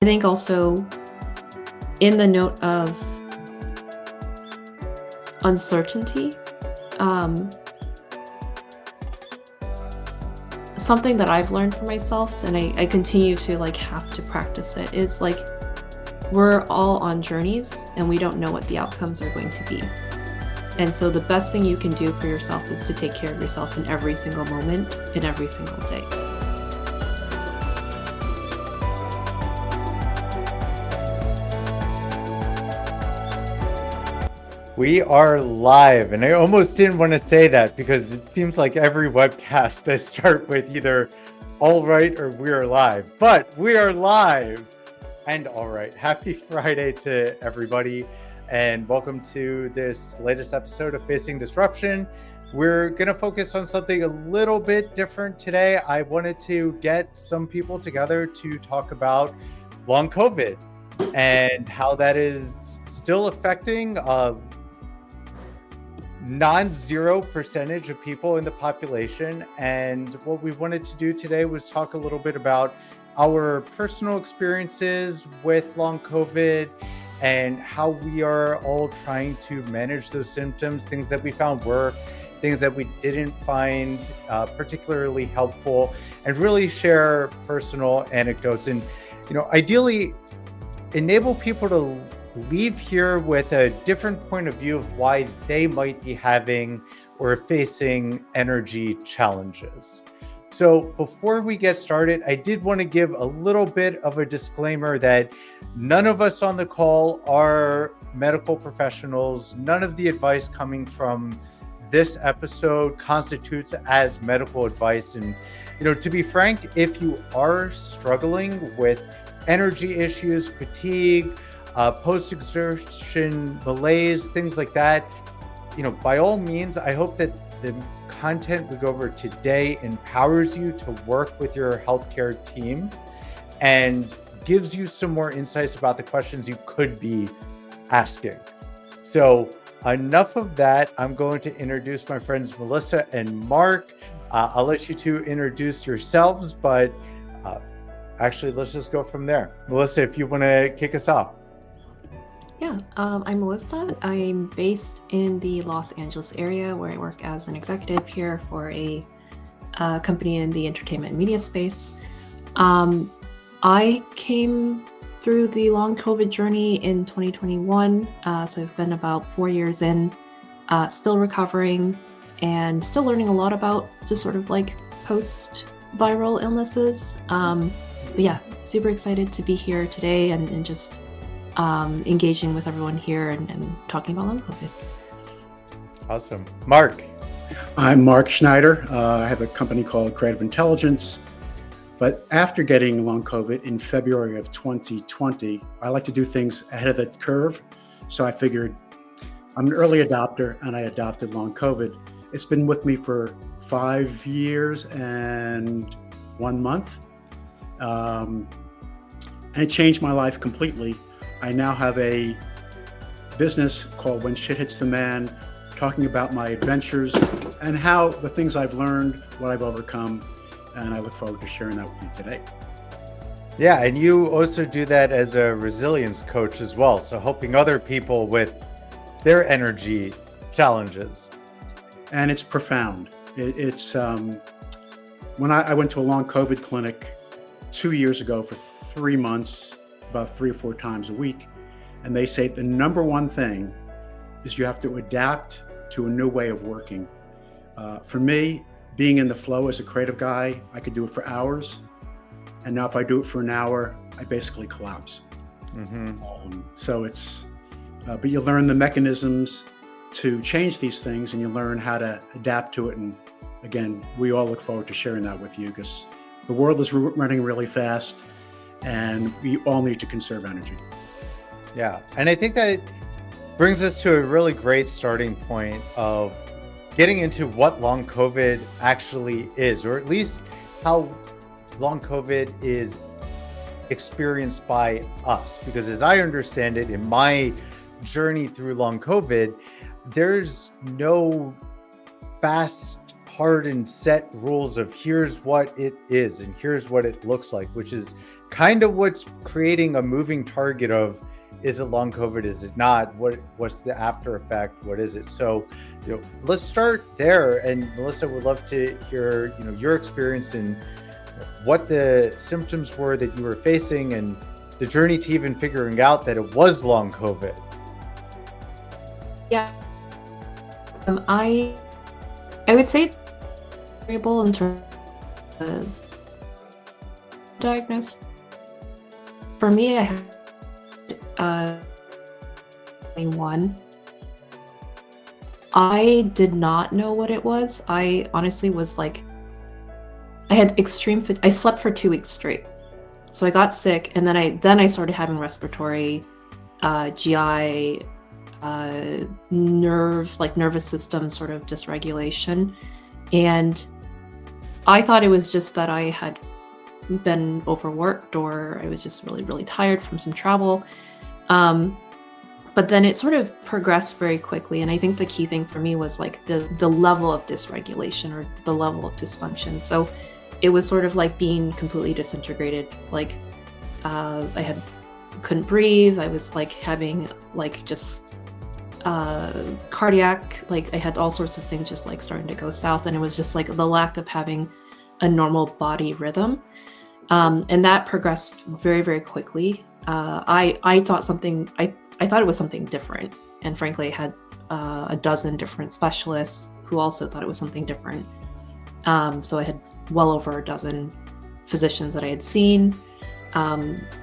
I think also in the note of uncertainty, um, something that I've learned for myself, and I continue to have to practice it, is we're all on journeys and we don't know what the outcomes are going to be. And so the best thing you can do for yourself is to take care of yourself in every single moment, in every single day. We are live, and I almost didn't want to say that because it seems like every webcast I start with either all right or we are live, but we are live and all right. Happy Friday to everybody, and welcome to this latest episode of Facing Disruption. We're going to focus on something a little bit different today. I wanted to get some people together to talk about long COVID and how that is still affecting non-zero percentage of people in the population. And what we wanted to do today was talk a little bit about our personal experiences with long COVID and how we are all trying to manage those symptoms, things that we found work, things that we didn't find particularly helpful, and really share personal anecdotes and, ideally enable people to leave here with a different point of view of why they might be having or facing energy challenges. So before we get started, I did want to give a little bit of a disclaimer that none of us on the call are medical professionals. None of the advice coming from this episode constitutes as medical advice. And, to be frank, if you are struggling with energy issues, fatigue, post-exertion, malaise, things like that, by all means, I hope that the content we go over today empowers you to work with your healthcare team and gives you some more insights about the questions you could be asking. So enough of that. I'm going to introduce my friends Melissa and Mark. I'll let you two introduce yourselves, but actually, let's just go from there. Melissa, if you want to kick us off. Yeah, I'm Melissa. I'm based in the Los Angeles area where I work as an executive here for a company in the entertainment and media space. I came through the long COVID journey in 2021, so I've been about 4 years in, still recovering and still learning a lot about just sort of post-viral illnesses. But yeah, super excited to be here today and just engaging with everyone here and talking about long COVID. Awesome. Mark. I'm Mark Schneider. I have a company called Creative Intelligence. But after getting long COVID in February of 2020, I like to do things ahead of the curve. So I figured I'm an early adopter and I adopted long COVID. It's been with me for 5 years and 1 month. And it changed my life completely. I now have a business called When Shit Hits the Man, talking about my adventures and how the things I've learned, what I've overcome, and I look forward to sharing that with you today. Yeah, and you also do that as a resilience coach as well, so helping other people with their energy challenges. And it's profound. It's when I went to a long COVID clinic 2 years ago for 3 months, about 3 or 4 times a week. And they say the number one thing is you have to adapt to a new way of working. For me, being in the flow as a creative guy, I could do it for hours. And now if I do it for an hour, I basically collapse. Mm-hmm. So it's, but you learn the mechanisms to change these things and you learn how to adapt to it. And again, we all look forward to sharing that with you because the world is running really fast. And we all need to conserve energy. Yeah. And I think that brings us to a really great starting point of getting into what long COVID actually is, or at least how long COVID is experienced by us. Because as I understand it, in my journey through long COVID, there's no fast, hard and set rules of here's what it is and here's what it looks like, which is kind of what's creating a moving target of, is it long COVID? Is it not? What's the after effect? What is it? So, let's start there. And Melissa, would love to hear, your experience and what the symptoms were that you were facing and the journey to even figuring out that it was long COVID. Yeah. I would say variable in terms of diagnosis. For me, I had 21. I did not know what it was. I honestly was like, I had extreme I slept for 2 weeks straight. So I got sick, and then I started having respiratory, GI, nervous system sort of dysregulation. And I thought it was just that I had been overworked, or I was just really, really tired from some travel. But then it sort of progressed very quickly. And I think the key thing for me was like the level of dysregulation or the level of dysfunction. So it was sort of like being completely disintegrated. Like I couldn't breathe. I was like having like just cardiac, like I had all sorts of things just like starting to go south. And it was just like the lack of having a normal body rhythm. And that progressed very, very quickly. I thought I thought it was something different. And frankly, I had a dozen different specialists who also thought it was something different. So I had well over a dozen physicians that I had seen.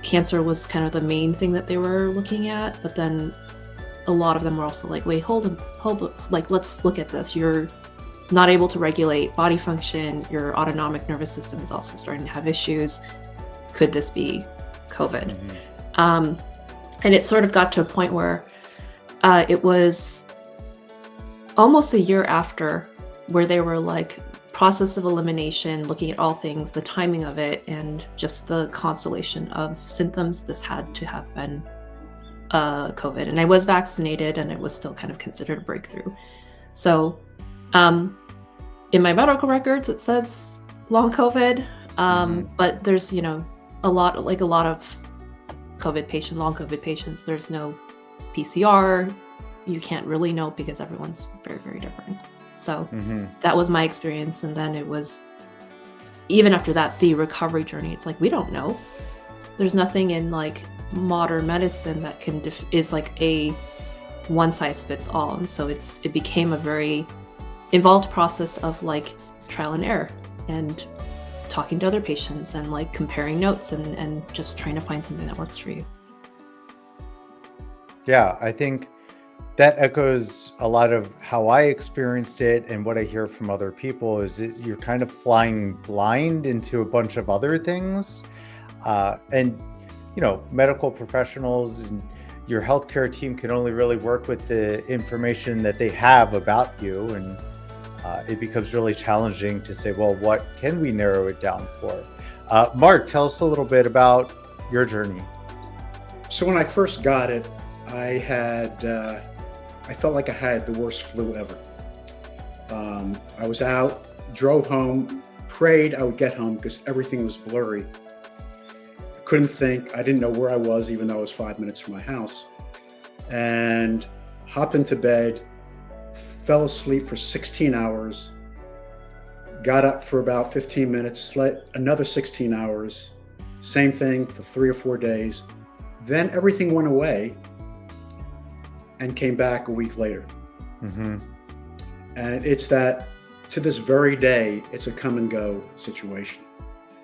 Cancer was kind of the main thing that they were looking at, but then a lot of them were also like, wait, hold, like, let's look at this. You're not able to regulate body function. Your autonomic nervous system is also starting to have issues. Could this be COVID? Mm-hmm. And it sort of got to a point where it was almost a year after where they were like, process of elimination, looking at all things, the timing of it, and just the constellation of symptoms. This had to have been COVID. And I was vaccinated, and it was still kind of considered a breakthrough. So in my medical records, it says long COVID, but there's, a lot of long COVID patients, there's no PCR. You can't really know because everyone's very, very different. So that was my experience. And then it was, even after that, the recovery journey, it's like, we don't know. There's nothing in like modern medicine that can is like a one size fits all. And so it became a very involved process of like trial and error and talking to other patients and like comparing notes and just trying to find something that works for you. Yeah, I think that echoes a lot of how I experienced it, and what I hear from other people is you're kind of flying blind into a bunch of other things. And, medical professionals and your healthcare team can only really work with the information that they have about you. And it becomes really challenging to say, well, what can we narrow it down for? Mark, tell us a little bit about your journey. So when I first got it, I felt like I had the worst flu ever. I was out, drove home, prayed I would get home because everything was blurry. I couldn't think. I didn't know where I was, even though I was 5 minutes from my house. And hopped into bed, fell asleep for 16 hours, got up for about 15 minutes, slept another 16 hours, same thing for 3 or 4 days. Then everything went away and came back a week later. And it's that, to this very day, it's a come and go situation.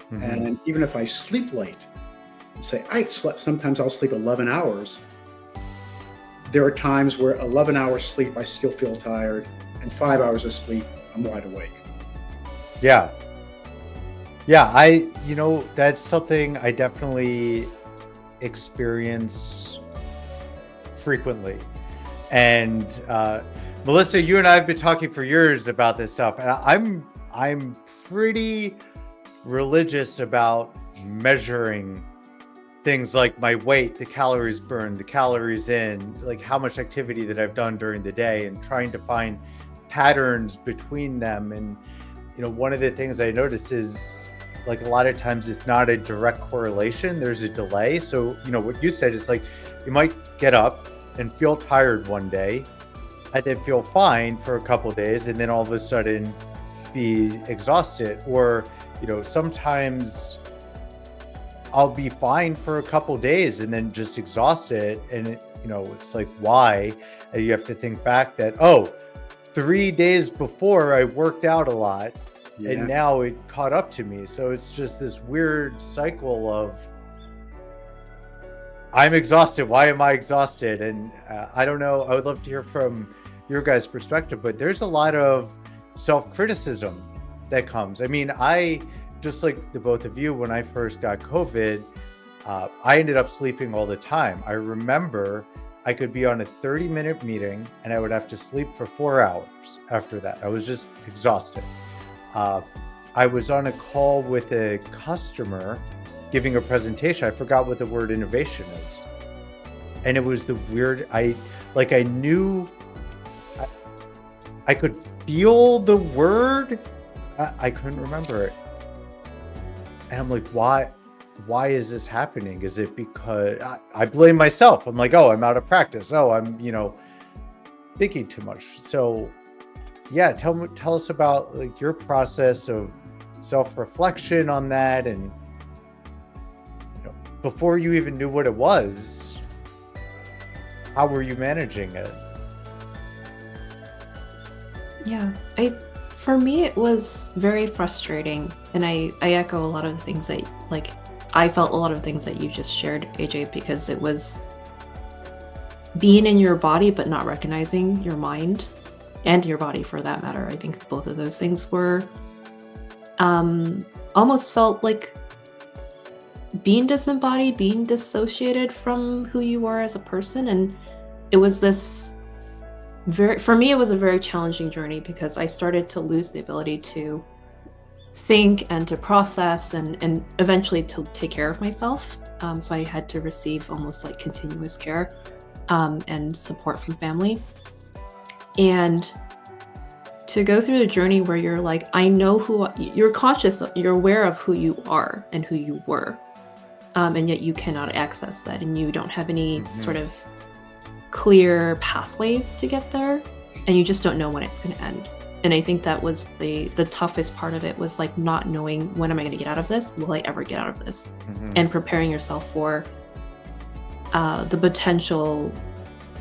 And even if I sleep late and say sometimes I'll sleep 11 hours, there are times where 11 hours sleep, I still feel tired, and 5 hours of sleep, I'm wide awake. Yeah, that's something I definitely experience frequently. And Melissa, you and I have been talking for years about this stuff, and I'm pretty religious about measuring things like my weight, the calories burned, the calories in, like how much activity that I've done during the day, and trying to find patterns between them. And one of the things I notice is like a lot of times it's not a direct correlation, there's a delay. So, what you said is like, you might get up and feel tired one day and then feel fine for a couple of days and then all of a sudden be exhausted. Or, sometimes I'll be fine for a couple of days and then just exhausted. And, it's like, why? And you have to think back that, 3 days before I worked out a lot and now it caught up to me. So it's just this weird cycle of, I'm exhausted. Why am I exhausted? And I don't know. I would love to hear from your guys' perspective, but there's a lot of self-criticism that comes. I mean, just like the both of you, when I first got COVID, I ended up sleeping all the time. I remember I could be on a 30-minute meeting and I would have to sleep for 4 hours after that. I was just exhausted. I was on a call with a customer giving a presentation. I forgot what the word innovation is. And it was the weird, I knew, I could feel the word. I couldn't remember it. And I'm like, why is this happening? Is it because I blame myself? I'm like, I'm out of practice. I'm, thinking too much. So yeah, tell us about like your process of self-reflection on that. And before you even knew what it was, how were you managing it? Yeah, for me, it was very frustrating. And I echo a lot of the things that, like, I felt a lot of things that you just shared, AJ, because it was being in your body, but not recognizing your mind and your body for that matter. I think both of those things were, almost felt like being disembodied, being dissociated from who you are as a person. And it was this for me, it was a very challenging journey because I started to lose the ability to think and to process and eventually to take care of myself. So I had to receive almost like continuous care and support from family. And to go through the journey where you're like, I know you're conscious, you're aware of who you are and who you were. And yet you cannot access that and you don't have any sort of clear pathways to get there. And you just don't know when it's going to end. And I think that was the toughest part of it, was like not knowing, when am I going to get out of this? Will I ever get out of this? And preparing yourself for the potential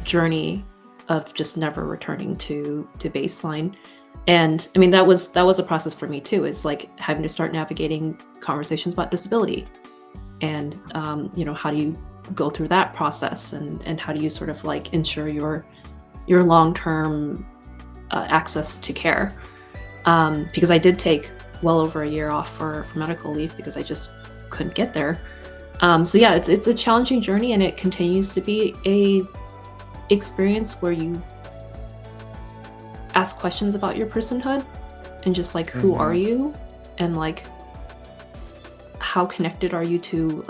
journey of just never returning to baseline. And I mean, that was a process for me too, is like having to start navigating conversations about disability. And how do you go through that process, and how do you sort of like ensure your long-term access to care, because I did take well over a year off for medical leave because I just couldn't get there. So yeah, it's a challenging journey, and it continues to be a experience where you ask questions about your personhood and just like, who are you, and like how connected are you to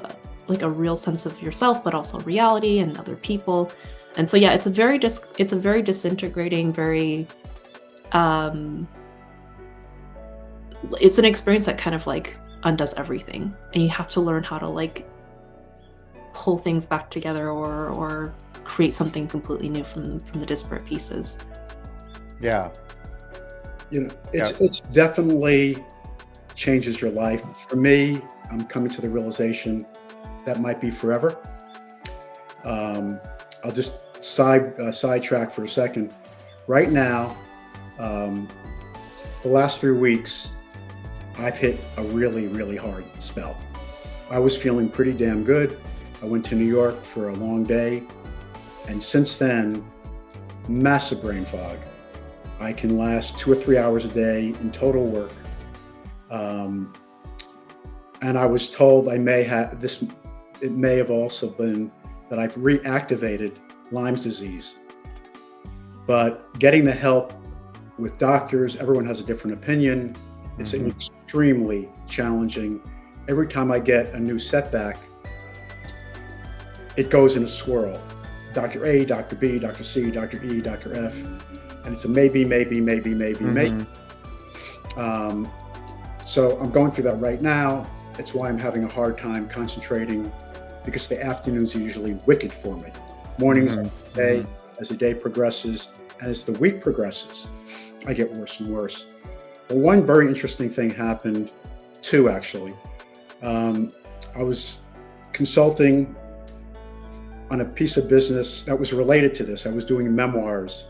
like a real sense of yourself, but also reality and other people. And so yeah, it's a very disintegrating, very it's an experience that kind of like undoes everything, and you have to learn how to like pull things back together or create something completely new from the disparate pieces. Yeah. It's definitely changes your life. For me, I'm coming to the realization that might be forever. I'll just sidetrack for a second. Right now, the last 3 weeks, I've hit a really, really hard spell. I was feeling pretty damn good. I went to New York for a long day. And since then, massive brain fog. I can last 2 or 3 hours a day in total work. And I was told I may have this, it may have also been that I've reactivated Lyme's disease. But getting the help with doctors, everyone has a different opinion. It's extremely challenging. Every time I get a new setback, it goes in a swirl. Dr. A, Dr. B, Dr. C, Dr. E, Dr. F. And it's a maybe. So I'm going through that right now. It's why I'm having a hard time concentrating, because the afternoons are usually wicked for me. Mornings, day, as the day progresses, and as the week progresses, I get worse and worse. But one very interesting thing happened, two actually. I was consulting on a piece of business that was related to this. I was doing memoirs,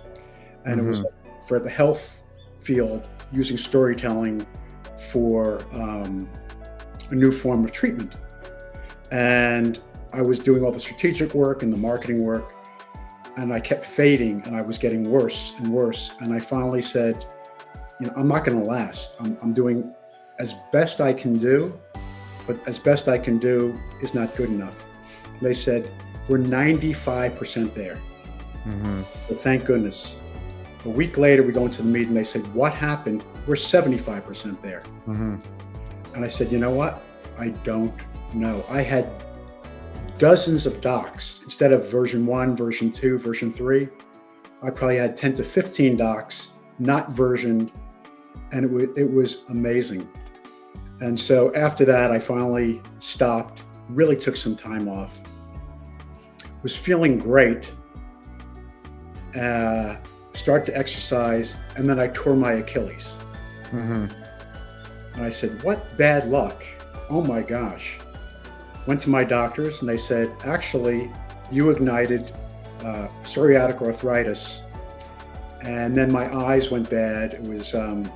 and it was for the health field, using storytelling for a new form of treatment. And I was doing all the strategic work and the marketing work, and I kept fading, and I was getting worse and worse. And I finally said, I'm not going to last. I'm doing as best I can do, but as best I can do is not good enough. And they said, we're 95% there. But thank goodness. A week later, we go into the meeting. They said, what happened? We're 75% there. And I said, you know what? I don't know. I had dozens of docs. Instead of version 1, version 2, version 3, I probably had 10 to 15 docs not versioned, and it was amazing. And so after that, I finally stopped, really took some time off, was feeling great, start to exercise, and then I tore my Achilles. And I said, what bad luck. Oh my gosh. Went to my doctors, and they said, actually, you ignited psoriatic arthritis. And then my eyes went bad. It was, the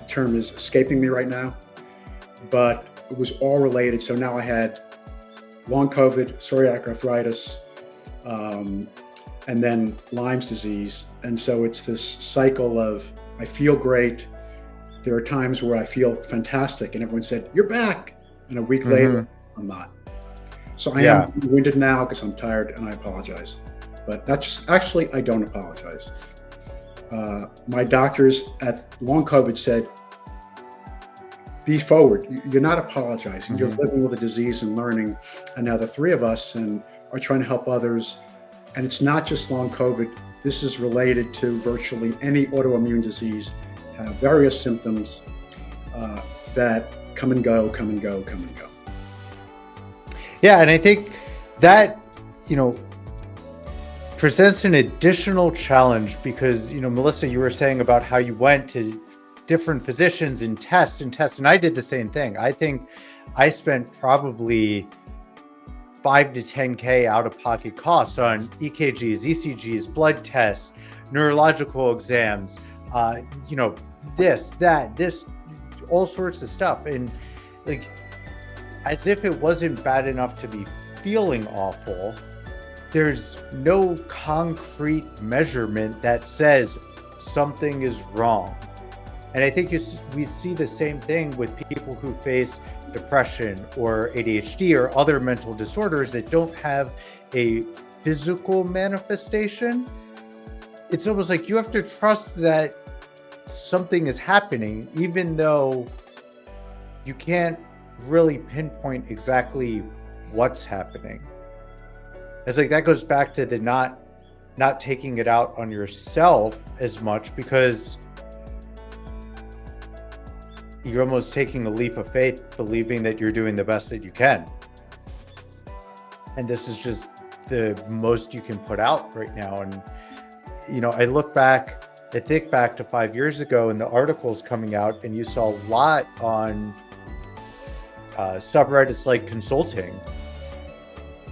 term is escaping me right now, but it was all related. So now I had long COVID, psoriatic arthritis, and then Lyme's disease. And so it's this cycle of, I feel great. There are times where I feel fantastic, and everyone said, you're back. And a week later, I'm not. So I am winded now because I'm tired, and I apologize. But that's just, actually, I don't apologize. My doctors at long COVID said, be forward. You're not apologizing. You're living with a disease and learning. And now the three of us are trying to help others. And it's not just long COVID. This is related to virtually any autoimmune disease, have various symptoms that come and go, come and go, come and go. Yeah, and I think that, presents an additional challenge because, Melissa, you were saying about how you went to different physicians and tests, and I did the same thing. I think I spent probably 5 to 10K out of pocket costs on EKGs, ECGs, blood tests, neurological exams, this, all sorts of stuff. And like, as if it wasn't bad enough to be feeling awful, there's no concrete measurement that says something is wrong. And I think we see the same thing with people who face depression or ADHD or other mental disorders that don't have a physical manifestation. It's almost like you have to trust that something is happening, even though you can't really pinpoint exactly what's happening. It's like that goes back to the not taking it out on yourself as much, because you're almost taking a leap of faith, believing that you're doing the best that you can. And this is just the most you can put out right now. And, I think back to 5 years ago and the articles coming out, and you saw a lot on subreddits like consulting,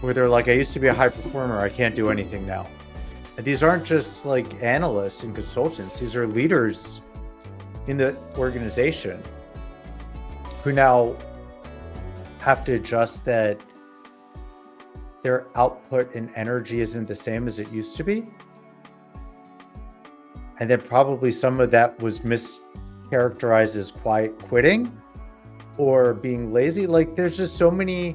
where they're like, I used to be a high performer, I can't do anything now. And these aren't just like analysts and consultants, these are leaders in the organization who now have to adjust that their output and energy isn't the same as it used to be. And then probably some of that was mischaracterized as quiet quitting or being lazy. Like, there's just so many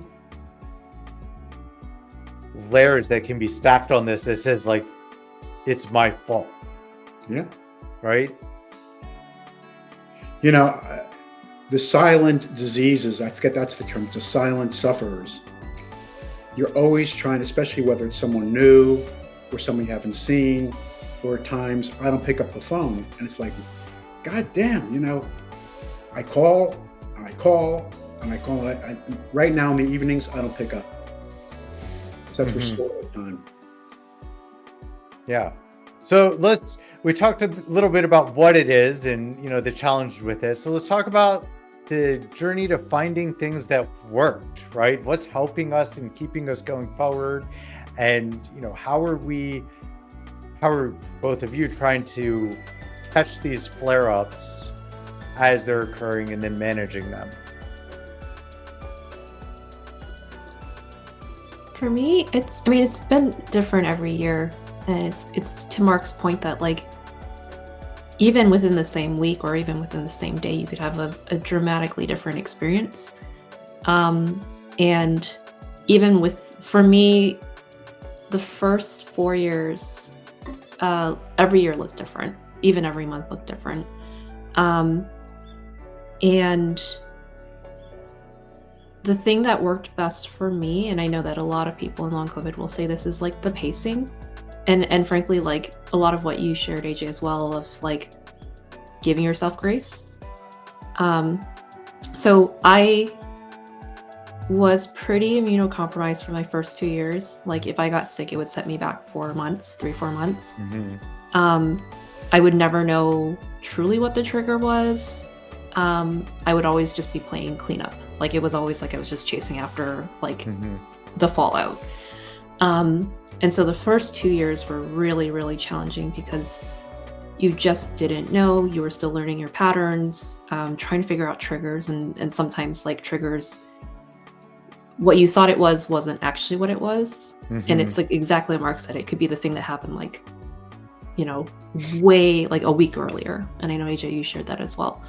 layers that can be stacked on this that says, like, it's my fault. Yeah. Right? The silent diseases, I forget that's the term, the silent sufferers. You're always trying, especially whether it's someone new or someone you haven't seen, or at times I don't pick up the phone, and it's like, God damn, I call, and I call and I call. And right now in the evenings, I don't pick up. Except for school time. Yeah. So we talked a little bit about what it is and, the challenge with it. So let's talk about the journey to finding things that worked, right? What's helping us and keeping us going forward? And, how are both of you trying to catch these flare-ups as they're occurring and then managing them? For me, it's been different every year, and it's to Mark's point that like even within the same week or even within the same day, you could have a dramatically different experience. And even for me, the first 4 years, every year looked different. Even every month looked different. And the thing that worked best for me, and I know that a lot of people in long COVID will say this, is like the pacing. And frankly, like a lot of what you shared, AJ, as well, of like giving yourself grace. So I was pretty immunocompromised for my first 2 years. Like if I got sick, it would set me back 4 months, 3-4 months. I would never know truly what the trigger was. I would always just be playing cleanup. Like it was always like I was just chasing after like the fallout. And so the first 2 years were really, really challenging because you just didn't know. You were still learning your patterns, trying to figure out triggers, and sometimes like triggers, what you thought it wasn't actually what it was. And it's like exactly what Mark said. It could be the thing that happened like, way like a week earlier. And I know AJ, you shared that as well.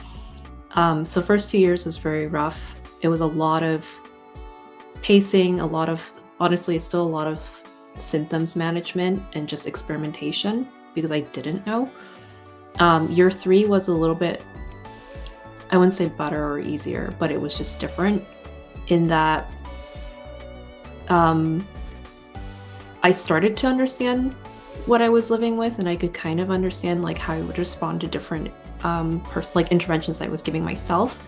So first 2 years was very rough. It was a lot of pacing, honestly, it's still a lot of symptoms management and just experimentation because I didn't know. Year 3 was a little bit, I wouldn't say better or easier, but it was just different in that I started to understand what I was living with, and I could kind of understand like how I would respond to different like interventions I was giving myself.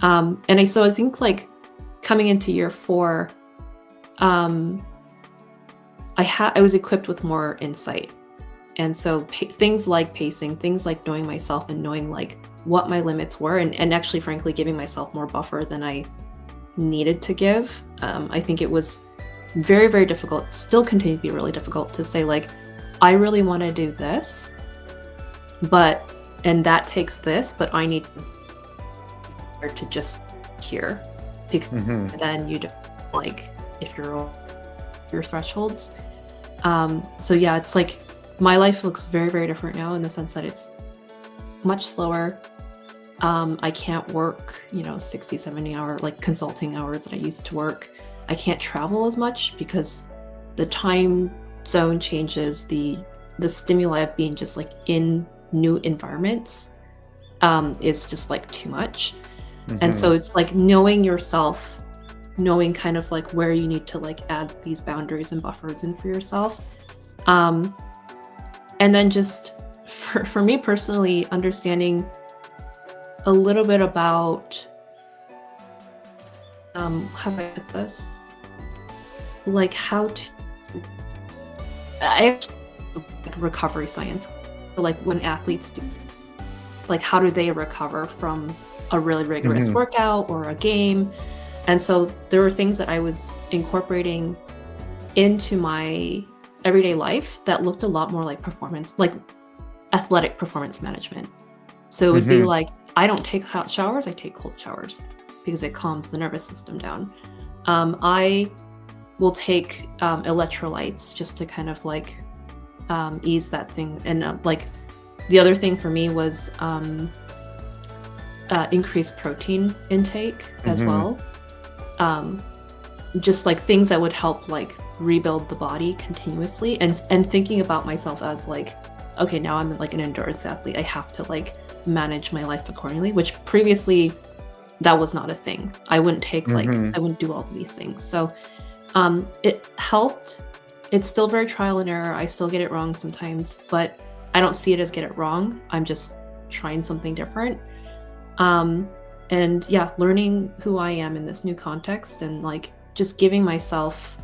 So I think like coming into year 4, I was equipped with more insight. And so things like pacing, things like knowing myself and knowing like what my limits were, and actually frankly giving myself more buffer than I needed to give. I think it was very, very difficult, still continue to be really difficult to say like, I really want to do this, and that takes this, but I need to just here, because then you don't like if you're your thresholds. So yeah, it's like my life looks very, very different now in the sense that it's much slower. I can't work, 60, 70 hour like consulting hours that I used to work. I can't travel as much because the time zone changes, the stimuli of being just like in new environments is just like too much. And so it's like knowing yourself, knowing kind of like where you need to like add these boundaries and buffers in for yourself. And then just for me personally, understanding a little bit about how do I put this? Like how to I actually like recovery science. So like when athletes do, like how do they recover from a really rigorous workout or a game? And so there were things that I was incorporating into my everyday life that looked a lot more like performance, like athletic performance management. So it would be like, I don't take hot showers, I take cold showers because it calms the nervous system down. I will take electrolytes just to kind of like ease that thing. And like the other thing for me was increased protein intake as well. Just like things that would help like rebuild the body continuously, and thinking about myself as like, okay, now I'm like an endurance athlete. I have to like manage my life accordingly, which previously that was not a thing. I wouldn't take like, I wouldn't do all of these things. So it helped. It's still very trial and error. I still get it wrong sometimes, but I don't see it as get it wrong. I'm just trying something different. And yeah, learning who I am in this new context and like just giving myself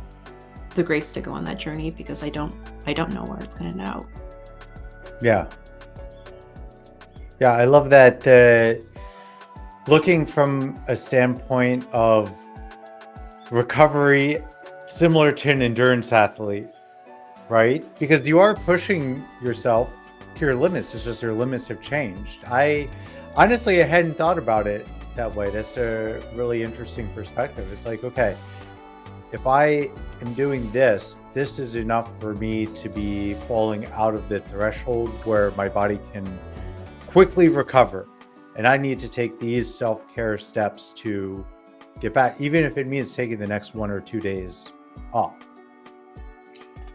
the grace to go on that journey because I don't know where it's going to end out. Yeah. Yeah, I love that. Looking from a standpoint of recovery, similar to an endurance athlete, right? Because you are pushing yourself to your limits. It's just your limits have changed. I hadn't thought about it that way. That's a really interesting perspective. It's like, okay, if I am doing this, this is enough for me to be falling out of the threshold where my body can quickly recover. And I need to take these self-care steps to get back, even if it means taking the next 1 or 2 days off.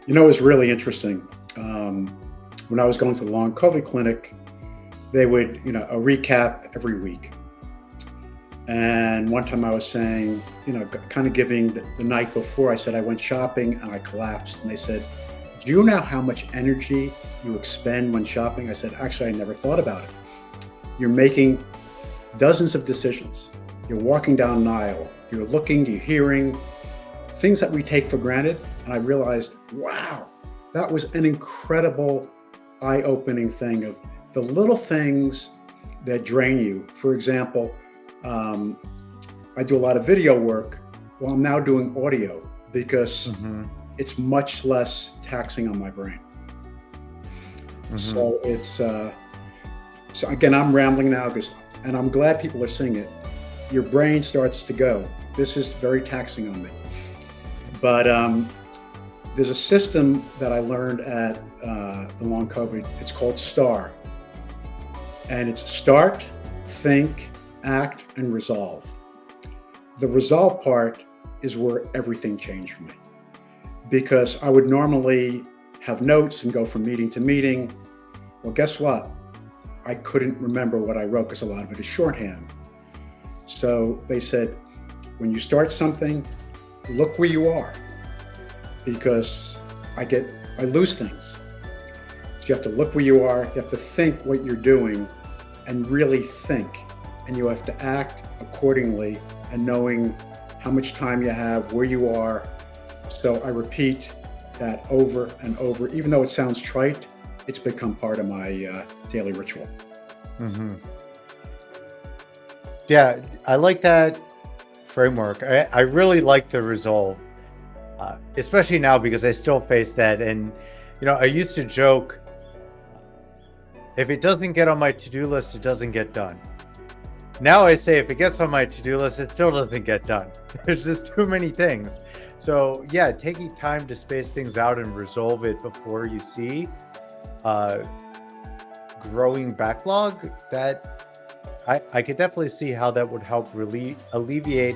You know, it was really interesting. When I was going to the long COVID clinic, they would, a recap every week. And one time I was saying, kind of giving the night before, I said I went shopping and I collapsed. And they said, do you know how much energy you expend when shopping? I said, actually, I never thought about it. You're making dozens of decisions. You're walking down an aisle. You're looking, you're hearing, things that we take for granted. And I realized, wow, that was an incredible eye-opening thing of the little things that drain you. For example, I do a lot of video work. Well, I'm now doing audio because it's much less taxing on my brain. So it's, so again, I'm rambling now and I'm glad people are seeing it. Your brain starts to go, this is very taxing on me. But there's a system that I learned at the long COVID. It's called STAR. And it's start, think, act, and resolve. The resolve part is where everything changed for me. Because I would normally have notes and go from meeting to meeting. Well, guess what? I couldn't remember what I wrote because a lot of it is shorthand. So they said, when you start something, look where you are. Because I lose things. So you have to look where you are, you have to think what you're doing and really think. And you have to act accordingly and knowing how much time you have, where you are. So I repeat that over and over. Even though it sounds trite, it's become part of my daily ritual. Yeah, I like that framework. I really like the resolve, especially now because I still face that. And, I used to joke, if it doesn't get on my to-do list, it doesn't get done. Now I say, if it gets on my to-do list, it still doesn't get done. There's just too many things. So yeah, taking time to space things out and resolve it before you see growing backlog, that I could definitely see how that would help alleviate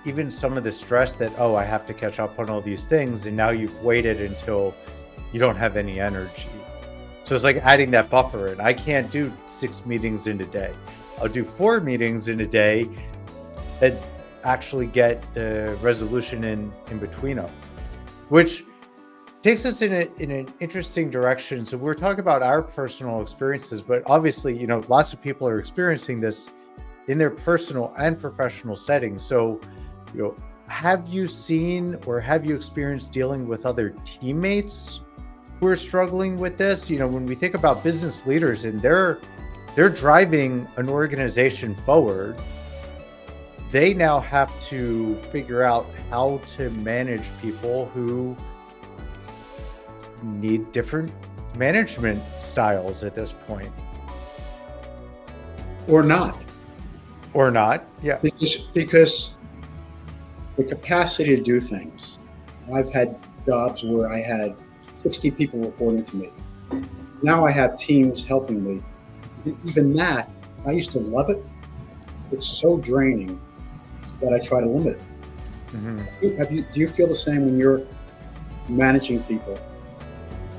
even some of the stress that, oh, I have to catch up on all these things. And now you've waited until you don't have any energy. So it's like adding that buffer. And I can't do 6 meetings in a day. I'll do 4 meetings in a day that actually get the resolution in between them, which takes us in an interesting direction. So we're talking about our personal experiences, but obviously, lots of people are experiencing this in their personal and professional settings. So, have you seen or have you experienced dealing with other teammates who are struggling with this? When we think about business leaders and they're driving an organization forward, they now have to figure out how to manage people who need different management styles at this point. Or not. Yeah. Because the capacity to do things. I've had jobs where I had 60 people reporting to me. Now I have teams helping me. Even that, I used to love it. It's so draining that I try to limit it. Do you feel the same when you're managing people?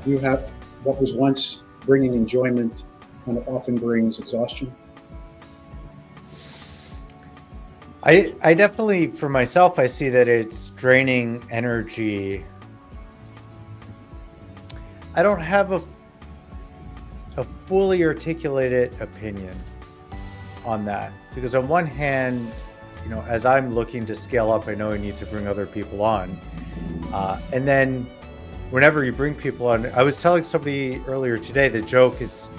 You have what was once bringing enjoyment and often brings exhaustion? I definitely, for myself, I see that it's draining energy. I don't have a fully articulated opinion. on that, because on one hand, as I'm looking to scale up, I know I need to bring other people on. And then whenever you bring people on, I was telling somebody earlier today, the joke is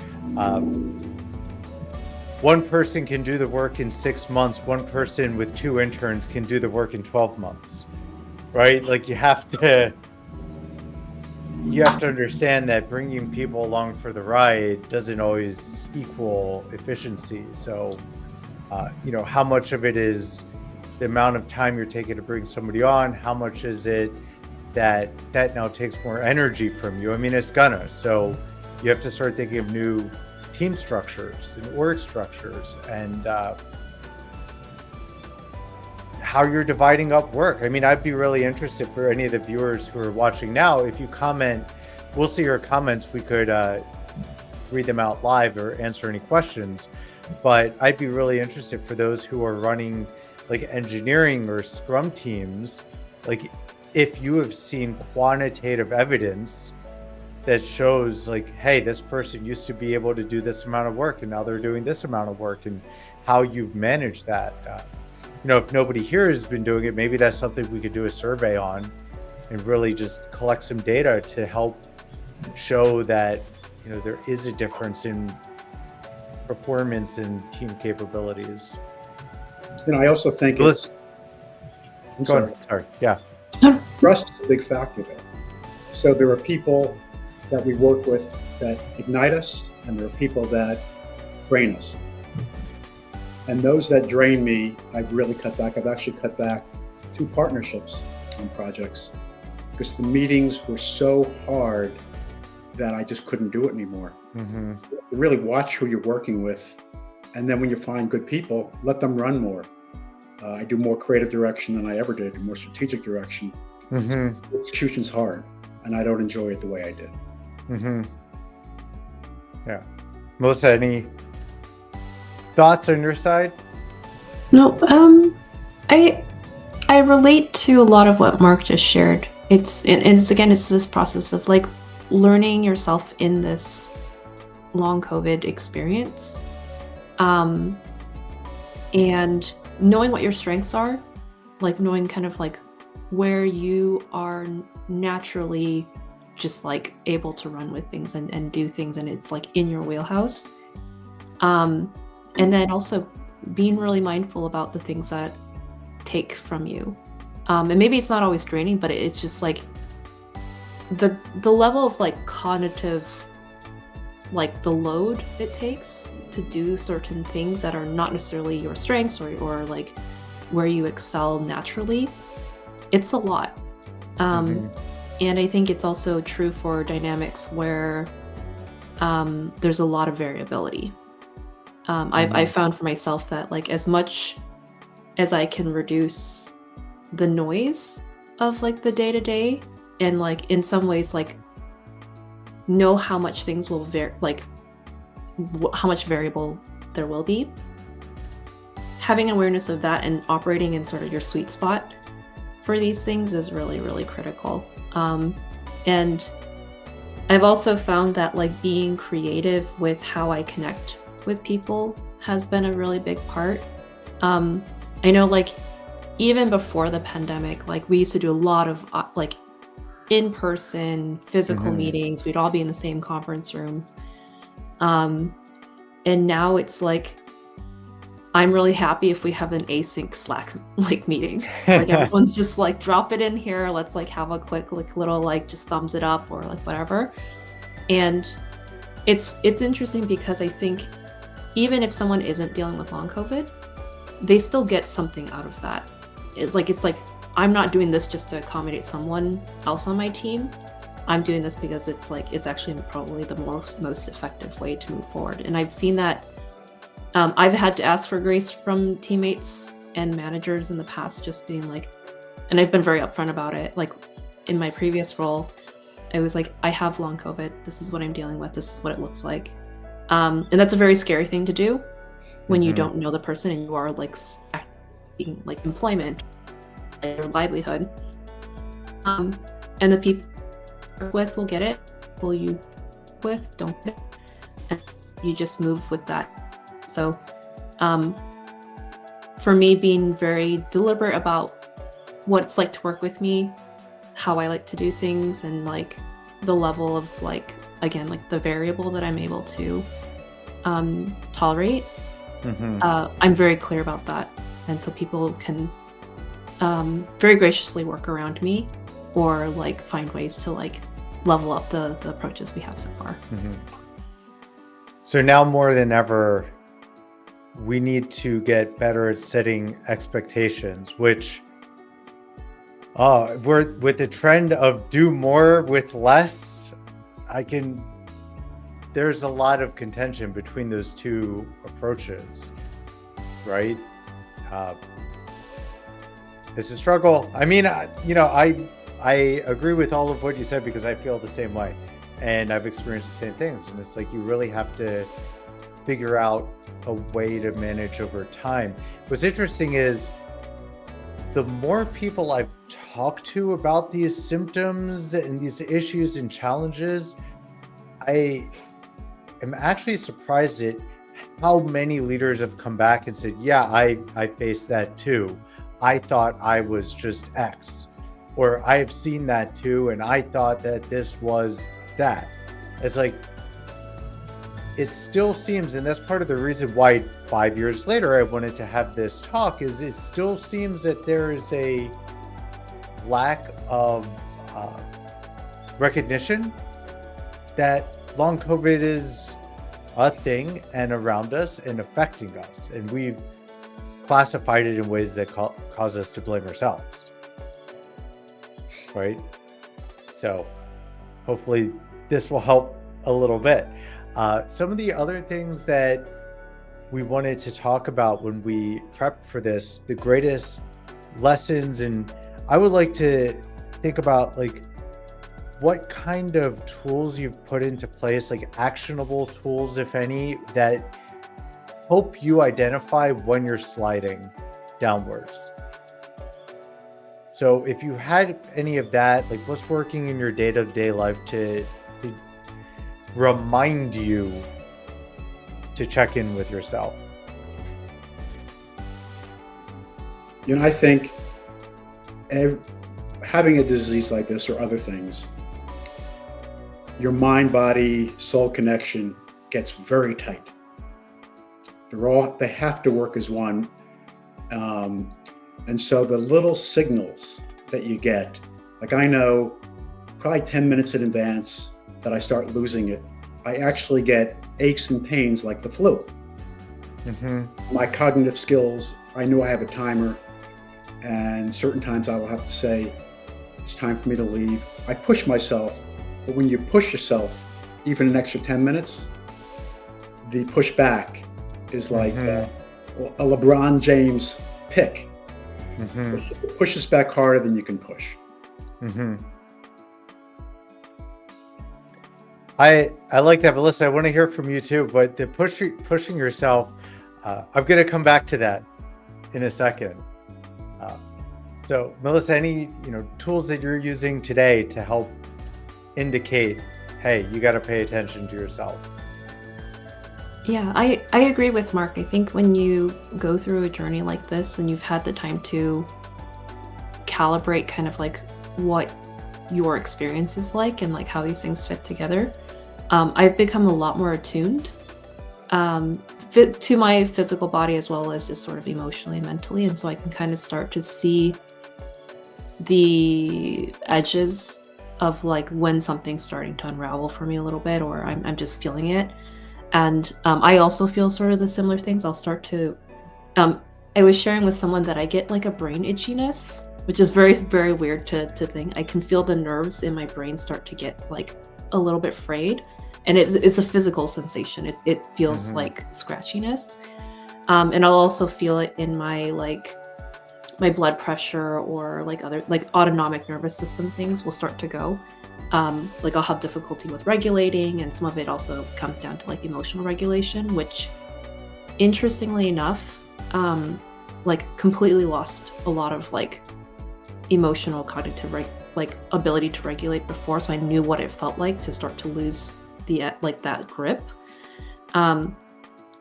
one person can do the work in 6 months. One person with 2 interns can do the work in 12 months, right? Like you have to understand that bringing people along for the ride doesn't always equal efficiency. So, how much of it is the amount of time you're taking to bring somebody on? How much is it that now takes more energy from you? I mean, it's gonna. So you have to start thinking of new team structures and org structures, and how you're dividing up work. I mean, I'd be really interested for any of the viewers who are watching now, if you comment, we'll see your comments. We could read them out live or answer any questions. But I'd be really interested for those who are running like engineering or Scrum teams, like if you have seen quantitative evidence that shows like, hey, this person used to be able to do this amount of work and now they're doing this amount of work, and how you've managed that. If nobody here has been doing it, maybe that's something we could do a survey on and really just collect some data to help show that, there is a difference in performance and team capabilities. I also think Go sorry. on. Sorry. Yeah. Trust is a big factor there. So there are people that we work with that ignite us, and there are people that drain us. And those that drain me, I've really cut back. I've actually cut back 2 partnerships on projects because the meetings were so hard that I just couldn't do it anymore. Mm-hmm. You really watch who you're working with. And then when you find good people, let them run more. I do more creative direction than I ever did, more strategic direction. Mm-hmm. Execution's hard, and I don't enjoy it the way I did. Mm-hmm. Yeah. Melissa, any thoughts on your side? No, I relate to a lot of what Mark just shared. It's this process of like learning yourself in this long COVID experience, and knowing what your strengths are, like knowing kind of like where you are naturally just like able to run with things and do things, and it's like in your wheelhouse. And then also being really mindful about the things that take from you. And maybe it's not always draining, but it's just like the level of like cognitive, like the load it takes to do certain things that are not necessarily your strengths or like where you excel naturally. It's a lot. And I think it's also true for dynamics where there's a lot of variability. I've found for myself that like as much as I can reduce the noise of like the day-to-day, and like in some ways like know how much things will how much variable there will be, having awareness of that and operating in sort of your sweet spot for these things is really, really critical. And I've also found that like being creative with how I connect with people has been a really big part. I know like even before the pandemic, like we used to do a lot of like in-person physical meetings. We'd all be in the same conference room. And now it's like, I'm really happy if we have an async Slack like meeting. Like everyone's just like, drop it in here. Let's like have a quick like little like just thumbs it up or like whatever. And it's interesting because I think even if someone isn't dealing with long COVID, they still get something out of that. It's like I'm not doing this just to accommodate someone else on my team. I'm doing this because it's actually probably the most effective way to move forward. And I've seen that. I've had to ask for grace from teammates and managers in the past, just being like, and I've been very upfront about it. Like in my previous role, I was like, I have long COVID. This is what I'm dealing with. This is what it looks like. And that's a very scary thing to do when you don't know the person and you are like acting like employment, like your livelihood. And the people you work with will get it. Will you with don't get it? And you just move with that. So For me, being very deliberate about what it's like to work with me, how I like to do things, and like the level of like, again, like the variable that I'm able to tolerate. I'm very clear about that. And so people can very graciously work around me or like find ways to like level up the approaches we have so far. So now more than ever, we need to get better at setting expectations, which we're with the trend of do more with less. There's a lot of contention between those two approaches, right? It's a struggle. I mean, I agree with all of what you said because I feel the same way and I've experienced the same things. And it's like, you really have to figure out a way to manage over time. What's interesting is the more people I've talked to about these symptoms and these issues and challenges, I am actually surprised at how many leaders have come back and said, yeah, I faced that too. I thought I was just X, or I've seen that too, and I thought that this was that. It's like, it still seems, and that's part of the reason why 5 years later I wanted to have this talk, is it still seems that there is a lack of recognition that long COVID is a thing and around us and affecting us. And we've classified it in ways that cause us to blame ourselves. Right? So hopefully this will help a little bit. Some of the other things that we wanted to talk about when we prepped for this, the greatest lessons, and I would like to think about like what kind of tools you've put into place, like actionable tools, if any, that help you identify when you're sliding downwards. So if you had any of that, like what's working in your day-to-day life to remind you to check in with yourself? You know, I think having a disease like this or other things, your mind, body, soul connection gets very tight. They have to work as one. And so the little signals that you get, like I know probably 10 minutes in advance that I start losing it, I actually get aches and pains like the flu. My cognitive skills, I know I have a timer, and certain times I will have to say, it's time for me to leave. I push myself, but when you push yourself, even an extra 10 minutes, the pushback is like a LeBron James pick. It pushes back harder than you can push. I like that, Melissa. I want to hear from you too, but the pushing yourself, I'm going to come back to that in a second. So Melissa, any tools that you're using today to help indicate, hey, you got to pay attention to yourself? Yeah, I agree with Mark. I think when you go through a journey like this and you've had the time to calibrate kind of like what your experience is like and like how these things fit together, I've become a lot more attuned to my physical body as well as just sort of emotionally and mentally. And so I can kind of start to see the edges of like when something's starting to unravel for me a little bit, or I'm just feeling it. And I also feel sort of the similar things. I'll start to, I was sharing with someone that I get like a brain itchiness, which is very, very weird to think. I can feel the nerves in my brain start to get like a little bit frayed. And it's a physical sensation. It feels like scratchiness. And I'll also feel it in my my blood pressure, or like other like autonomic nervous system things will start to go. Like I'll have difficulty with regulating, and some of it also comes down to like emotional regulation, which interestingly enough, like completely lost a lot of like emotional cognitive like ability to regulate before. So I knew what it felt like to start to lose the like that grip.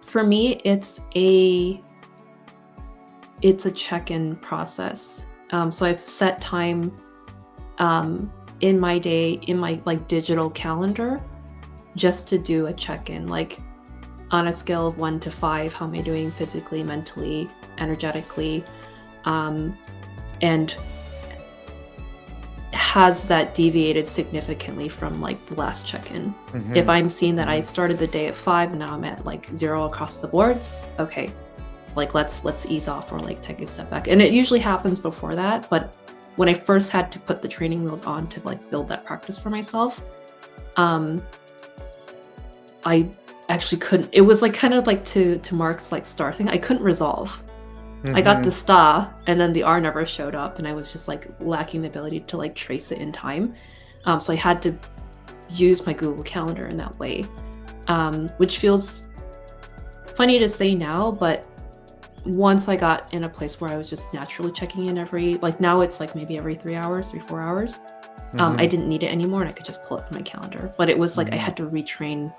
For me, it's a check-in process. So I've set time in my day, in my like digital calendar, just to do a check-in, like on a scale of 1 to 5, how am I doing physically, mentally, energetically, and has that deviated significantly from like the last check-in? If I'm seeing that I started the day at 5 and now I'm at like 0 across the boards, okay, like let's ease off or like take a step back. And it usually happens before that, but when I first had to put the training wheels on to like build that practice for myself, I actually couldn't. It was like kind of like to Mark's like star thing. I couldn't resolve. I got the star and then the R never showed up, and I was just like lacking the ability to like trace it in time. So I had to use my Google Calendar in that way, which feels funny to say now, but once I got in a place where I was just naturally checking in now it's like maybe every 3 hours, 4 hours. I didn't need it anymore and I could just pull it from my calendar. But it was like I had to retrain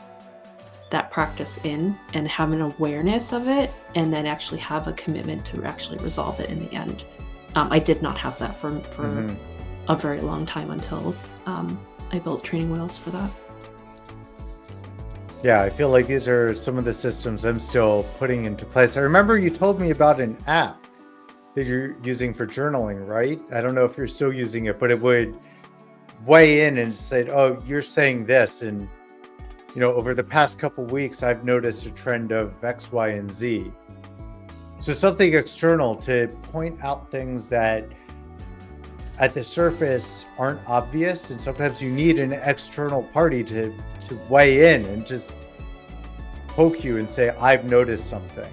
that practice in and have an awareness of it, and then actually have a commitment to actually resolve it in the end. I did not have that for a very long time until I built training wheels for that. Yeah, I feel like these are some of the systems I'm still putting into place. I remember you told me about an app that you're using for journaling, right? I don't know if you're still using it, but it would weigh in and say, oh, you're saying this. And, over the past couple of weeks, I've noticed a trend of X, Y, and Z. So something external to point out things that at the surface aren't obvious. And sometimes you need an external party to weigh in and just poke you and say, I've noticed something.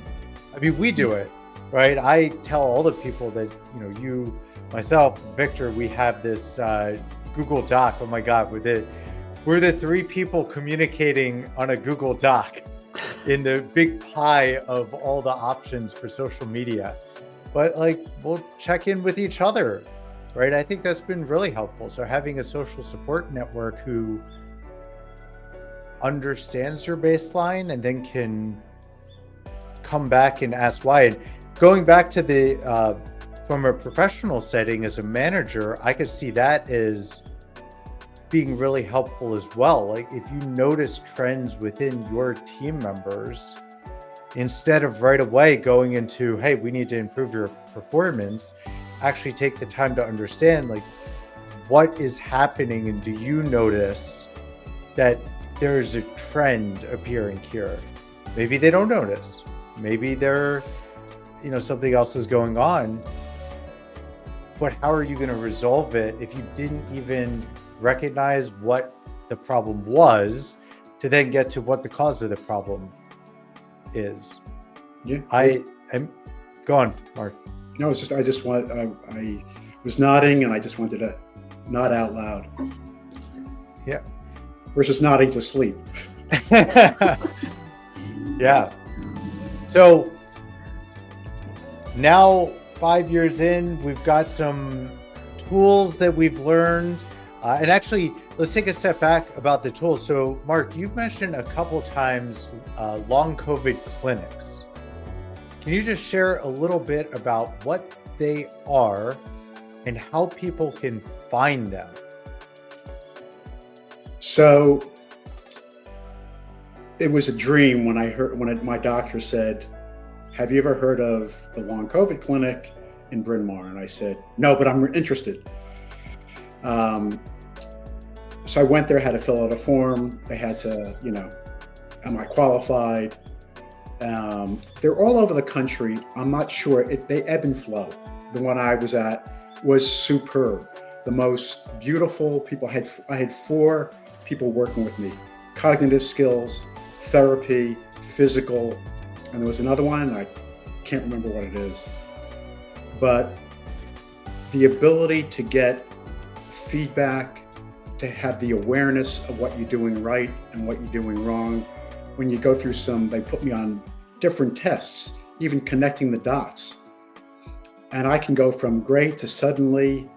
I mean, we do it, right? I tell all the people that, you, myself, Victor, we have this Google Doc. Oh my God, we're the 3 people communicating on a Google Doc in the big pie of all the options for social media. But like, we'll check in with each other, right? I think that's been really helpful. So having a social support network who understands your baseline and then can come back and ask why. And going back to the from a professional setting as a manager, I could see that as being really helpful as well. Like if you notice trends within your team members, instead of right away going into, hey, we need to improve your performance, actually take the time to understand like what is happening, and do you notice that there's a trend appearing here? Maybe they don't notice. Maybe they're, something else is going on. But how are you going to resolve it if you didn't even recognize what the problem was to then get to what the cause of the problem is? Yeah. I'm go on, Mark. No, it's just, I was nodding and I just wanted to nod out loud. Yeah. Versus nodding to sleep. Yeah. So now 5 years in, we've got some tools that we've learned. And actually, let's take a step back about the tools. So Mark, you've mentioned a couple times long COVID clinics. Can you just share a little bit about what they are and how people can find them? So it was a dream when my doctor said, have you ever heard of the long COVID clinic in Bryn Mawr? And I said, no, but I'm interested. So I went there, had to fill out a form. They had to, am I qualified? They're all over the country. I'm not sure. They ebb and flow. The one I was at was superb. The most beautiful people. I had 4 people working with me. Cognitive skills, therapy, physical, and there was another one, I can't remember what it is. But the ability to get feedback, to have the awareness of what you're doing right and what you're doing wrong. When you go through they put me on different tests, even connecting the dots. And I can go from great to suddenly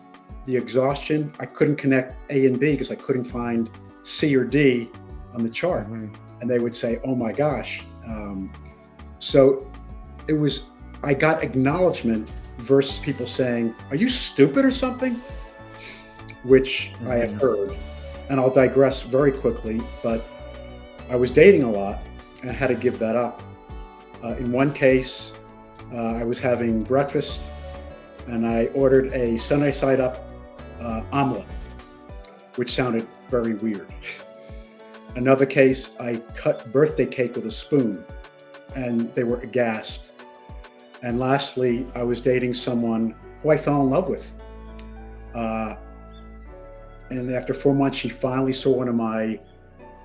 the exhaustion. I couldn't connect A and B because I couldn't find C or D on the chart. And they would say, oh my gosh, So it was, I got acknowledgement versus people saying, "Are you stupid or something?" Which I have heard. And I'll digress very quickly, but I was dating a lot and had to give that up. In one case, I was having breakfast and I ordered a sunny side up omelet, which sounded very weird. Another case, I cut birthday cake with a spoon and they were aghast. And lastly, I was dating someone who I fell in love with. And after 4 months, she finally saw one of my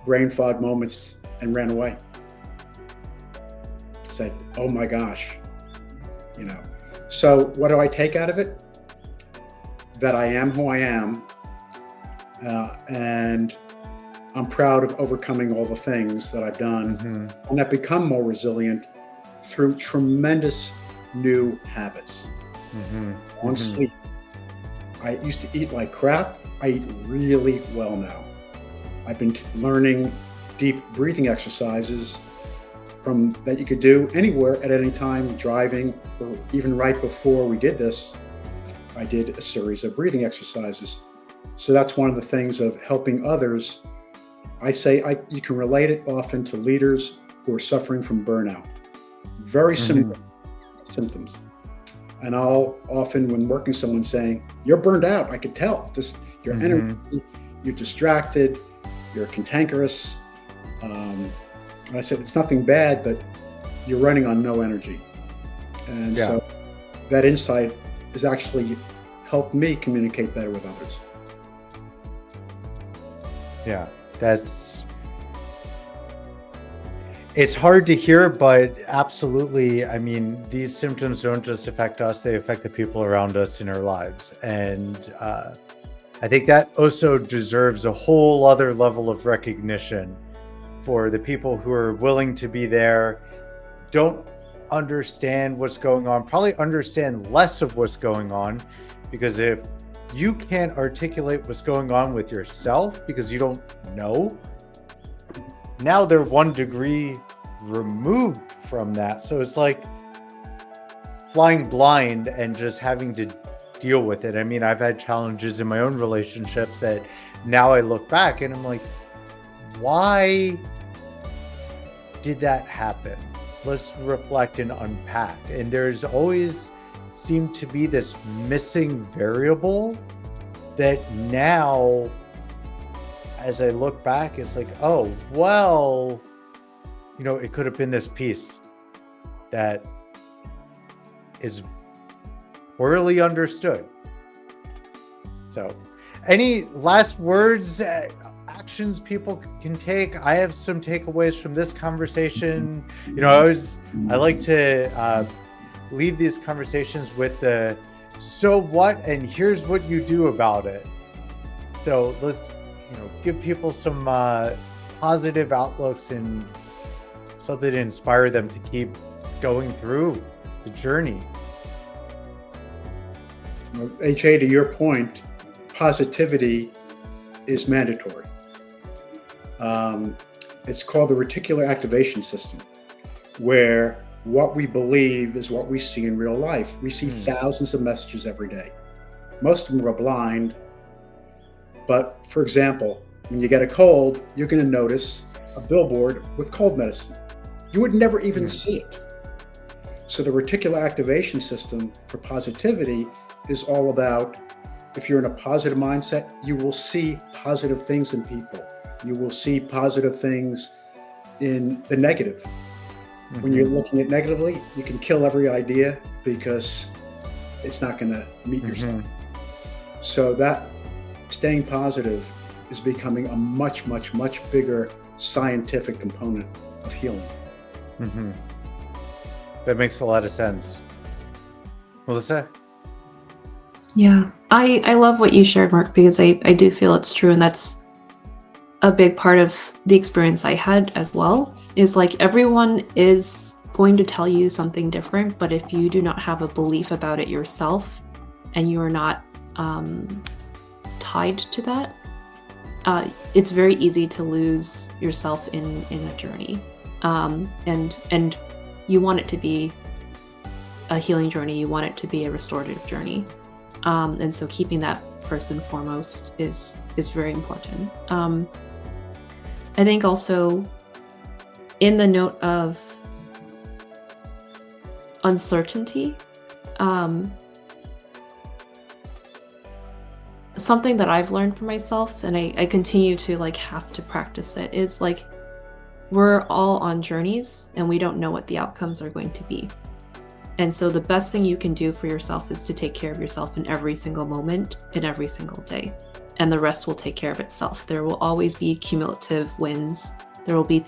brain fog moments and ran away. Said, "Oh my gosh," you know. So what do I take out of it? That I am who I am, and I'm proud of overcoming all the things that I've done, and I've become more resilient through tremendous new habits. On sleep, I used to eat like crap. I eat really well now. I've been learning deep breathing exercises from that you could do anywhere at any time, driving, or even right before we did this, I did a series of breathing exercises. So that's one of the things of helping others. I say you can relate it often to leaders who are suffering from burnout. Very similar symptoms. And I'll often, when working with someone, saying, "You're burned out. I could tell. Just your energy, you're distracted, you're cantankerous." And I said, "It's nothing bad, but you're running on no energy." And so that insight has actually helped me communicate better with others. Yeah, it's hard to hear, but absolutely. I mean, these symptoms don't just affect us, they affect the people around us in our lives. And I think that also deserves a whole other level of recognition for the people who are willing to be there, don't understand what's going on, probably understand less of what's going on, because if you can't articulate what's going on with yourself because you don't know, now they're 1 degree removed from that. So it's like flying blind and just having to deal with it. I mean, I've had challenges in my own relationships that now I look back and I'm like, why did that happen? Let's reflect and unpack. And there's always seemed to be this missing variable that now, as I look back, it's like, oh, well, it could have been this piece that is poorly understood. So, any last words, actions people can take? I have some takeaways from this conversation. I like to leave these conversations with the "so what" and "here's what you do about it." So let's give people some positive outlooks and something to inspire them to keep going through the journey. Well, HA, to your point, positivity is mandatory. It's called the reticular activation system, where what we believe is what we see in real life. We see thousands of messages every day. Most of them are blind. But for example, when you get a cold, you're going to notice a billboard with cold medicine. You would never even see it. So the reticular activation system for positivity is all about, if you're in a positive mindset, you will see positive things in people. You will see positive things in the negative. When you're looking at negatively, you can kill every idea because it's not going to meet yourself. So that staying positive is becoming a much, much, much bigger scientific component of healing. That makes a lot of sense. Melissa? Yeah, I love what you shared, Mark, because I do feel it's true, and that's a big part of the experience I had as well, is like everyone is going to tell you something different, but if you do not have a belief about it yourself and you are not tied to that, it's very easy to lose yourself in a journey. And you want it to be a healing journey. You want it to be a restorative journey. And so keeping that first and foremost is very important. I think also in the note of uncertainty, something that I've learned for myself, and I continue to like have to practice it, is like we're all on journeys and we don't know what the outcomes are going to be. And so the best thing you can do for yourself is to take care of yourself in every single moment, in every single day. And the rest will take care of itself. There will always be cumulative wins. There will be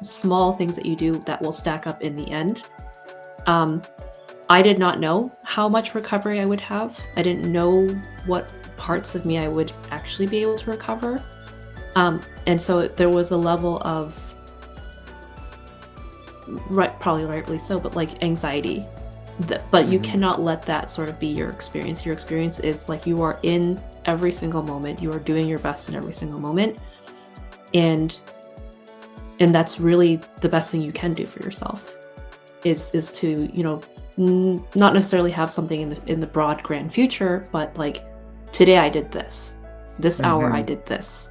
small things that you do that will stack up in the end. I did not know how much recovery I would have. I didn't know what parts of me I would actually be able to recover. And so there was a level of, probably rightly so, but like anxiety. But you cannot let that sort of be your experience. Your experience is like you are in every single moment. You are doing your best in every single moment. And that's really the best thing you can do for yourself is to, you know, not necessarily have something in the broad grand future, but like today I did this hour I did this,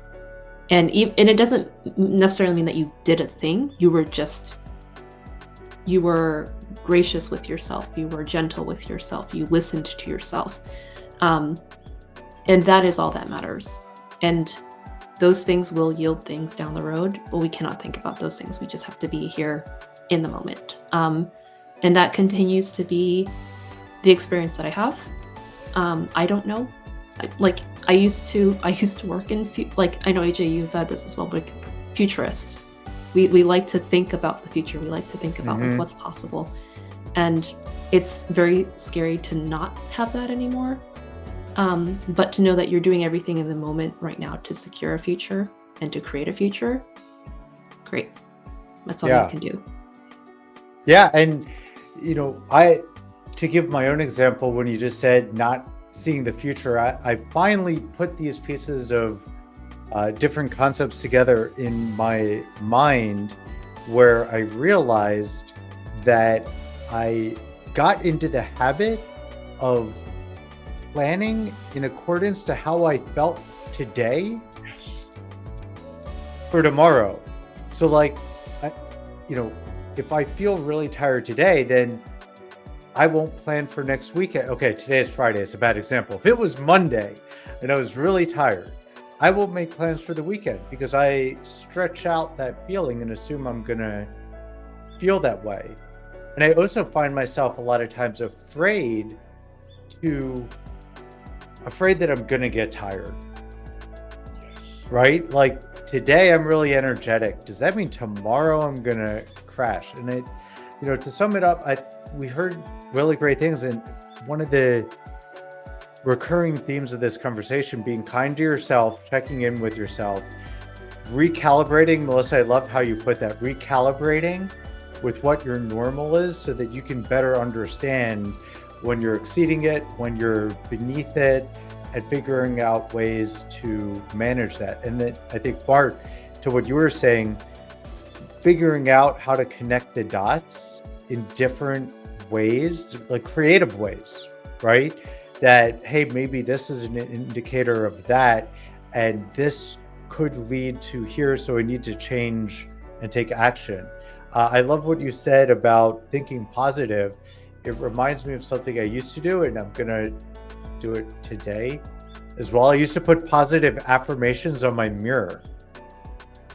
and it doesn't necessarily mean that you did a thing. You were gracious with yourself. You were gentle with yourself. You listened to yourself, and that is all that matters. And those things will yield things down the road, but we cannot think about those things. We just have to be here in the moment. And that continues to be the experience that I have. I don't know. I used to work in, I know AJ, you've had this as well, but futurists. We like to think about the future. We like to think about like what's possible. And it's very scary to not have that anymore. But to know that you're doing everything in the moment right now to secure a future and to create a future, great. That's all you can do. Yeah, and you know, to give my own example, when you just said not seeing the future, I finally put these pieces of different concepts together in my mind, where I realized that I got into the habit of planning in accordance to how I felt today for tomorrow. So like, if I feel really tired today, then I won't plan for next weekend. Okay, today is Friday. It's a bad example. If it was Monday and I was really tired, I won't make plans for the weekend because I stretch out that feeling and assume I'm going to feel that way. And I also find myself a lot of times afraid that I'm going to get tired. Right? Like today I'm really energetic. Does that mean tomorrow I'm going to crash? And to sum it up, we heard really great things. And one of the recurring themes of this conversation, being kind to yourself, checking in with yourself, recalibrating. Melissa, I love how you put that, recalibrating with what your normal is so that you can better understand when you're exceeding it, when you're beneath it, and figuring out ways to manage that. And then I think, Bart, to what you were saying, figuring out how to connect the dots in different ways, like creative ways, right? That, hey, maybe this is an indicator of that, and this could lead to here, so I need to change and take action. I love what you said about thinking positive. It reminds me of something I used to do, and I'm gonna do it today as well. I used to put positive affirmations on my mirror.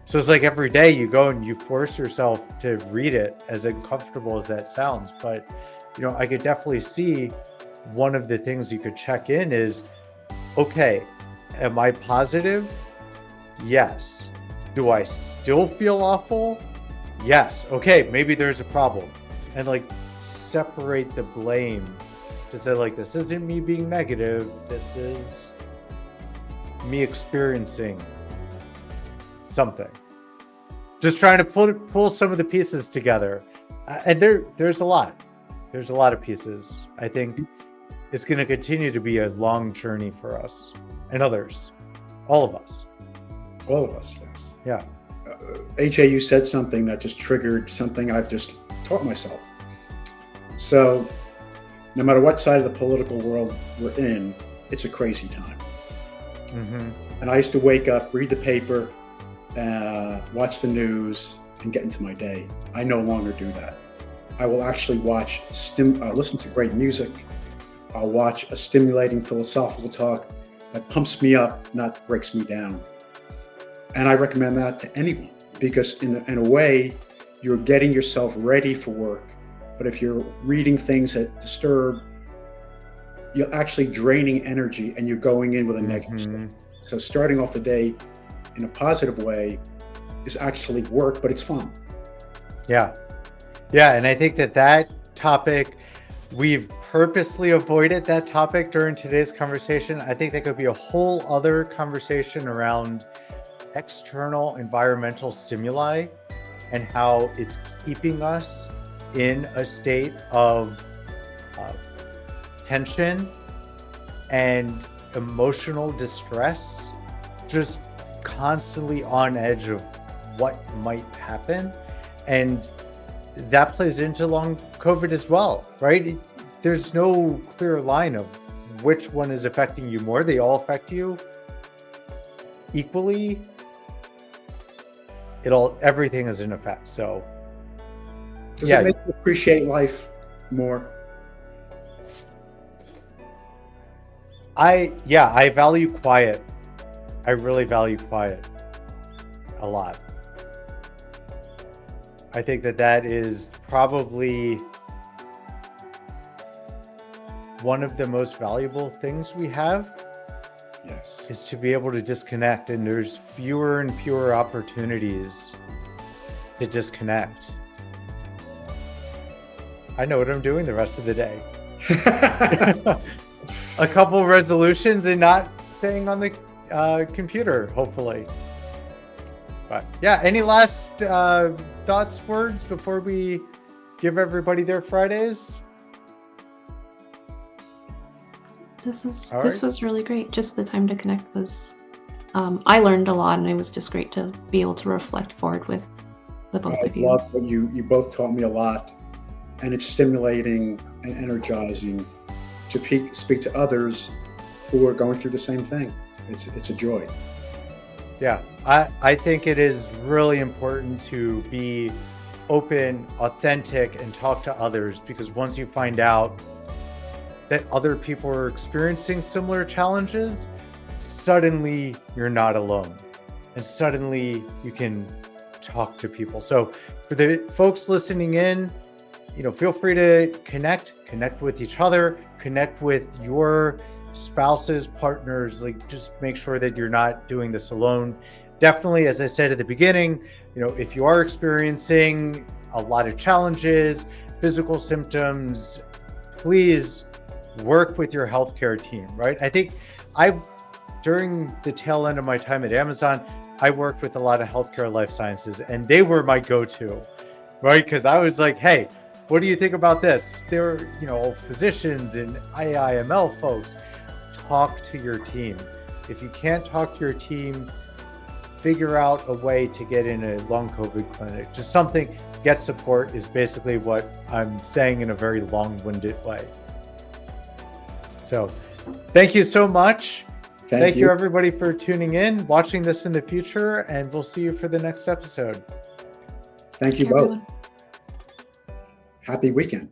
So it's like every day you go and you force yourself to read it, as uncomfortable as that sounds. But, I could definitely see one of the things you could check in is, okay, am I positive? Yes. Do I still feel awful? Yes. Okay, maybe there's a problem. And like separate the blame to say like, this isn't me being negative. This is me experiencing something. Just trying to pull some of the pieces together. And there's a lot. There's a lot of pieces. I think it's going to continue to be a long journey for us and others. All of us. All of us, yes. Yeah. AJ, you said something that just triggered something I've just taught myself. So no matter what side of the political world we're in, it's a crazy time. Mm-hmm. And I used to wake up, read the paper, watch the news, and get into my day. I no longer do that. I will actually listen to great music. I'll watch a stimulating philosophical talk that pumps me up, not breaks me down. And I recommend that to anyone, because in a way, you're getting yourself ready for work. But if you're reading things that disturb, you're actually draining energy and you're going in with a negative state. So starting off the day in a positive way is actually work, but it's fun. Yeah. Yeah. And I think that topic, we've purposely avoided that topic during today's conversation. I think that could be a whole other conversation around external environmental stimuli and how it's keeping us in a state of tension and emotional distress, just constantly on edge of what might happen. And that plays into long COVID as well, right? There's no clear line of which one is affecting you more. They all affect you equally. Everything is in effect. So does it make you appreciate life more? I value quiet. I really value quiet a lot. I think that is probably one of the most valuable things we have. Yes. Is to be able to disconnect, and there's fewer and fewer opportunities to disconnect. I know what I'm doing the rest of the day. A couple resolutions and not staying on the computer, hopefully. But yeah, any last thoughts, words before we give everybody their Fridays? This was really great. Just the time to connect was, I learned a lot, and it was just great to be able to reflect forward with the both of you. I love what you both taught me a lot, and it's stimulating and energizing to speak to others who are going through the same thing. It's a joy. Yeah, I think it is really important to be open, authentic, and talk to others, because once you find out that other people are experiencing similar challenges, suddenly you're not alone. And suddenly you can talk to people. So for the folks listening in, feel free to connect with each other, connect with your spouses, partners, just make sure that you're not doing this alone. Definitely, as I said at the beginning, if you are experiencing a lot of challenges, physical symptoms, please work with your healthcare team, right? I think during the tail end of my time at Amazon, I worked with a lot of healthcare life sciences, and they were my go-to, right? Because I was like, hey, what do you think about this? They're, physicians and IIML folks. Talk to your team. If you can't talk to your team, figure out a way to get in a long COVID clinic. Just something, get support is basically what I'm saying in a very long-winded way. So thank you so much. Thank you everybody for tuning in, watching this in the future, and we'll see you for the next episode. Thank you both. Happy weekend.